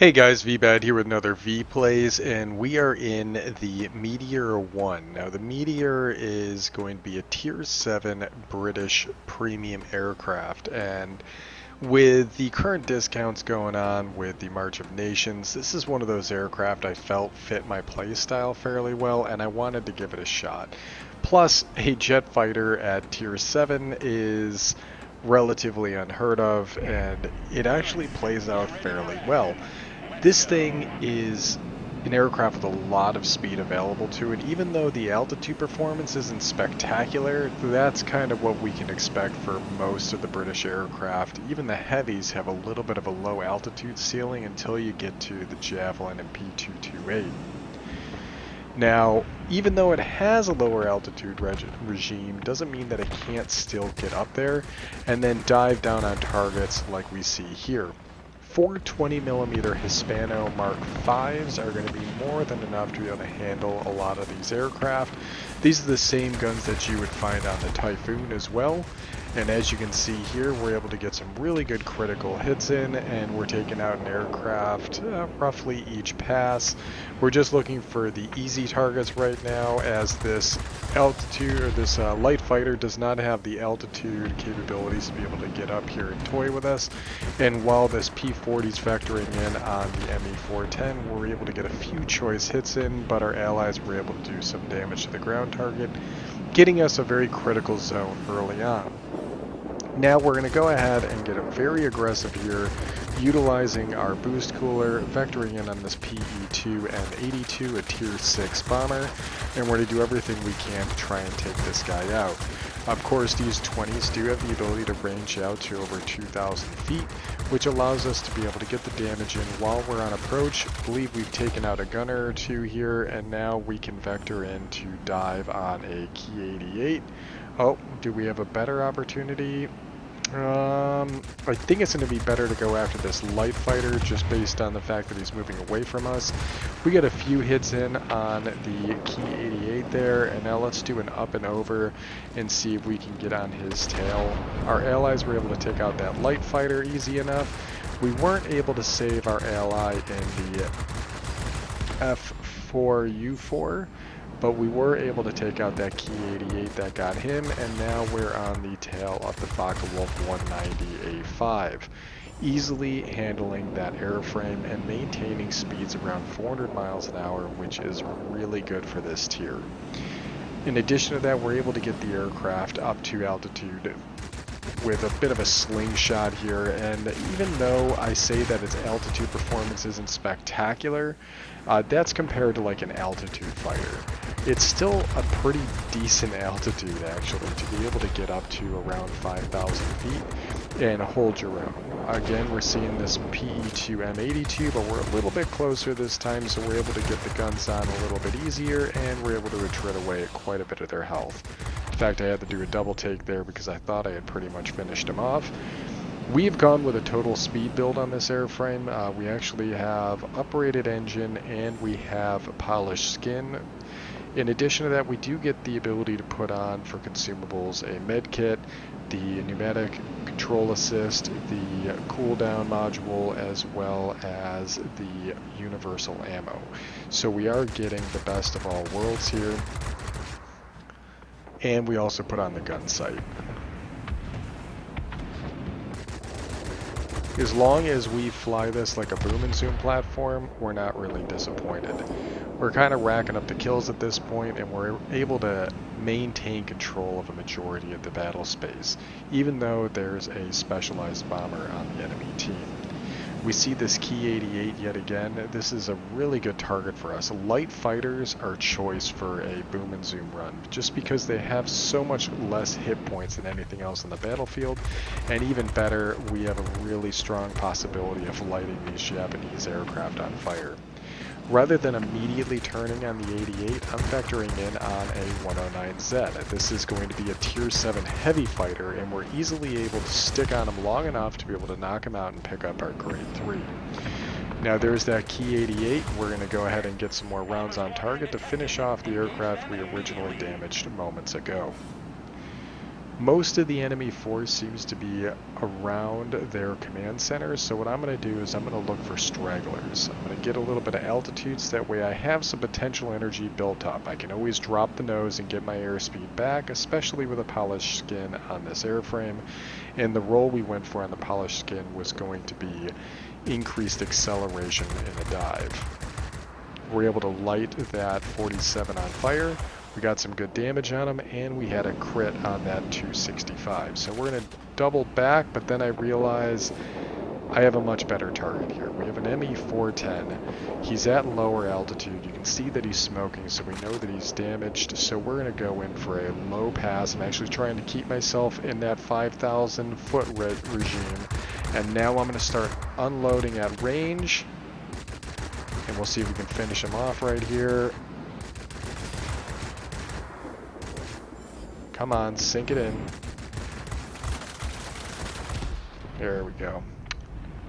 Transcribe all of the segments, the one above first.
Hey guys, Veebat here with another V Plays, and we are in the Meteor 1. Now the Meteor is going to be a Tier 7 British premium aircraft, and with the current discounts going on with the March of Nations, this is one of those aircraft I felt fit my playstyle fairly well, and I wanted to give it a shot. Plus, a jet fighter at Tier 7 is relatively unheard of, and it actually plays out fairly well. This thing is an aircraft with a lot of speed available to it. Even though the altitude performance isn't spectacular, that's kind of what we can expect for most of the British aircraft. Even the heavies have a little bit of a low altitude ceiling until you get to the Javelin and P228. Now, even though it has a lower altitude regime, doesn't mean that it can't still get up there and then dive down on targets like we see here. 420mm Hispano Mark Vs are going to be more than enough to be able to handle a lot of these aircraft. These are the same guns that you would find on the Typhoon as well. And as you can see here, we're able to get some really good critical hits in, and we're taking out an aircraft roughly each pass. We're just looking for the easy targets right now, as this altitude, or this light fighter does not have the altitude capabilities to be able to get up here and toy with us. And while this P40 is vectoring in on the ME410, we're able to get a few choice hits in, but our allies were able to do some damage to the ground target, getting us a very critical zone early on. Now we're going to go ahead and get very aggressive here, utilizing our boost cooler, vectoring in on this PE2 M82, a tier 6 bomber, and we're going to do everything we can to try and take this guy out. Of course, these 20s do have the ability to range out to over 2,000 feet, which allows us to be able to get the damage in while we're on approach. I believe we've taken out a gunner or two here, and now we can vector in to dive on a Key 88. Oh, do we have a better opportunity? I think it's going to be better to go after this light fighter just based on the fact that he's moving away from us. We got a few hits in on the Key 88 there, and now let's do an up and over and see if we can get on his tail. Our allies were able to take out that light fighter easy enough. We weren't able to save our ally in the F4U4, but we were able to take out that Key 88 that got him, and now we're on the tail of the Focke-Wulf 190A5, easily handling that airframe and maintaining speeds around 400 miles an hour, which is really good for this tier. In addition to that, we're able to get the aircraft up to altitude with a bit of a slingshot here, and even though I say that its altitude performance isn't spectacular, that's compared to like an altitude fighter. It's still a pretty decent altitude actually, to be able to get up to around 5,000 feet and hold your own. Again, we're seeing this PE2 M82, but we're a little bit closer this time, so we're able to get the guns on a little bit easier, and we're able to retreat away at quite a bit of their health. In fact, I had to do a double take there because I thought I had pretty much finished him off. We've gone with a total speed build on this airframe. We actually have uprated engine and we have polished skin. In addition to that, we do get the ability to put on for consumables a med kit, the pneumatic control assist, the cooldown module, as well as the universal ammo. So we are getting the best of all worlds here. And we also put on the gun sight. As long as we fly this like a boom and zoom platform, we're not really disappointed. We're kind of racking up the kills at this point, and we're able to maintain control of a majority of the battle space, even though there's a specialized bomber on the enemy team. We see this Key 88 yet again. This is a really good target for us. Light fighters are choice for a boom and zoom run, just because they have so much less hit points than anything else on the battlefield, and even better, we have a really strong possibility of lighting these Japanese aircraft on fire. Rather than immediately turning on the 88, I'm factoring in on a 109Z. This is going to be a Tier 7 heavy fighter, and we're easily able to stick on him long enough to be able to knock him out and pick up our Grade 3. Now there's that Key 88. We're going to go ahead and get some more rounds on target to finish off the aircraft we originally damaged moments ago. Most of the enemy force seems to be around their command center, so what I'm going to do is I'm going to look for stragglers. I'm going to get a little bit of altitude so that way I have some potential energy built up. I can always drop the nose and get my airspeed back, especially with a polished skin on this airframe. And the role we went for on the polished skin was going to be increased acceleration in a dive. We're able to light that 47 on fire. We got some good damage on him, and we had a crit on that 265. So we're going to double back, but then I realize I have a much better target here. We have an ME-410. He's at lower altitude. You can see that he's smoking, so we know that he's damaged. So we're going to go in for a low pass. I'm actually trying to keep myself in that 5,000 foot regime. And now I'm going to start unloading at range. And we'll see if we can finish him off right here. Come on, sink it in. There we go.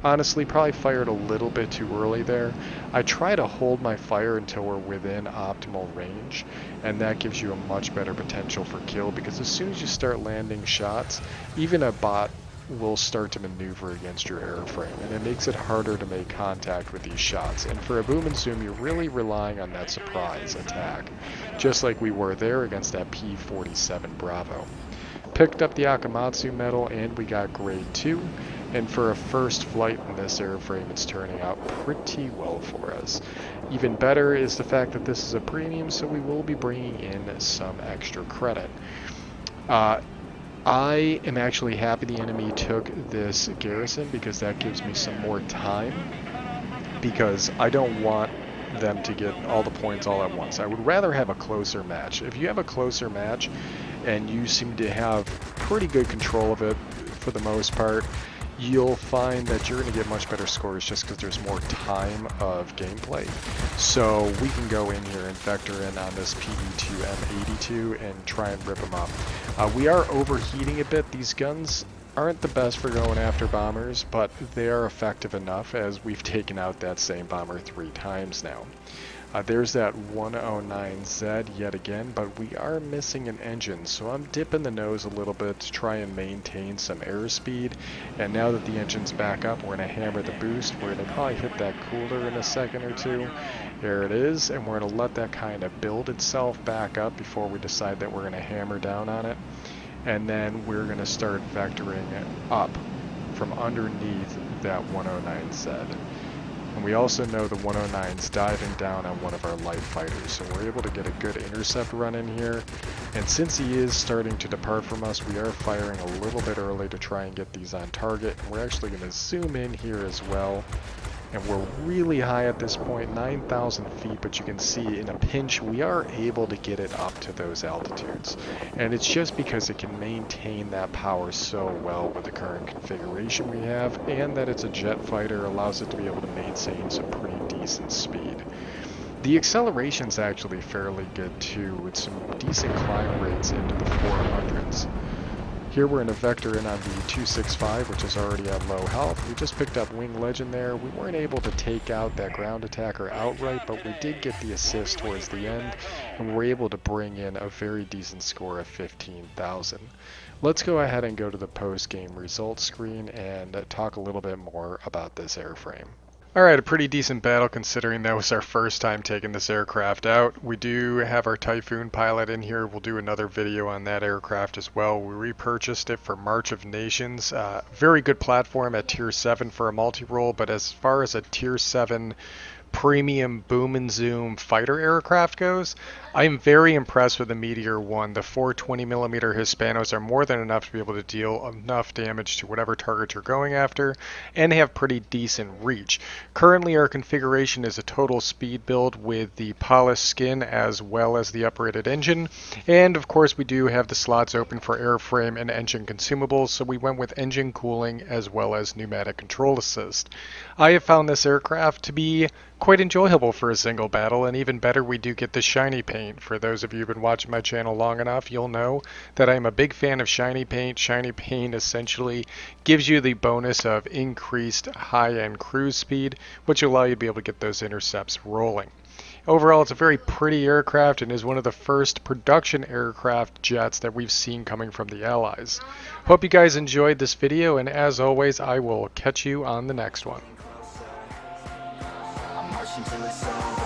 Honestly, probably fired a little bit too early there. I try to hold my fire until we're within optimal range, and that gives you a much better potential for kill, because as soon as you start landing shots, even a bot will start to maneuver against your airframe, and it makes it harder to make contact with these shots. And for a boom and zoom, you're really relying on that surprise attack, just like we were there against that P-47 Bravo. Picked up the Akamatsu medal, and we got grade 2, and for a first flight in this airframe, it's turning out pretty well for us. Even better is the fact that this is a premium, so we will be bringing in some extra credit. I am actually happy the enemy took this garrison, because that gives me some more time, because I don't want them to get all the points all at once. I would rather have a closer match. If you have a closer match and you seem to have pretty good control of it for the most part, you'll find that you're going to get much better scores just because there's more time of gameplay. So we can go in here and vector in on this PD2M82 and try and rip them up. We are overheating a bit. These guns aren't the best for going after bombers, but they are effective enough, as we've taken out that same bomber 3 times now. There's that 109Z yet again, but we are missing an engine, so I'm dipping the nose a little bit to try and maintain some airspeed. And now that the engine's back up, we're going to hammer the boost. We're going to probably hit that cooler in a second or two. There it is, and we're going to let that kind of build itself back up before we decide that we're going to hammer down on it. And then we're going to start vectoring up from underneath that 109Z. And we also know the 109's diving down on one of our light fighters, so we're able to get a good intercept run in here. And since he is starting to depart from us, we are firing a little bit early to try and get these on target. And we're actually going to zoom in here as well. And we're really high at this point, 9,000 feet, but you can see in a pinch we are able to get it up to those altitudes. And it's just because it can maintain that power so well with the current configuration we have, and that it's a jet fighter allows it to be able to maintain some pretty decent speed. The acceleration's actually fairly good too, with some decent climb rates into the 400s. Here we're in a vector in on the 265, which is already at low health. We just picked up Wing Legend there. We weren't able to take out that ground attacker outright, but we did get the assist towards the end, and we were able to bring in a very decent score of 15,000. Let's go ahead and go to the post-game results screen and talk a little bit more about this airframe. Alright, a pretty decent battle considering that was our first time taking this aircraft out. We do have our Typhoon pilot in here. We'll do another video on that aircraft as well. We repurchased it for March of Nations. Very good platform at Tier 7 for a multi-role, but as far as a Tier 7 premium boom and zoom fighter aircraft goes, I am very impressed with the Meteor 1. The 420mm Hispanos are more than enough to be able to deal enough damage to whatever target you're going after, and have pretty decent reach. Currently our configuration is a total speed build with the polished skin as well as the uprated engine, and of course we do have the slots open for airframe and engine consumables, so we went with engine cooling as well as pneumatic control assist. I have found this aircraft to be quite enjoyable for a single battle, and even better, we do get the shiny paint. For those of you who've been watching my channel long enough, you'll know that I'm a big fan of shiny paint. Shiny paint essentially gives you the bonus of increased high-end cruise speed, which will allow you to be able to get those intercepts rolling. Overall, it's a very pretty aircraft and is one of the first production aircraft jets that we've seen coming from the Allies. Hope you guys enjoyed this video, and as always, I will catch you on the next one. I'm marching till it's over.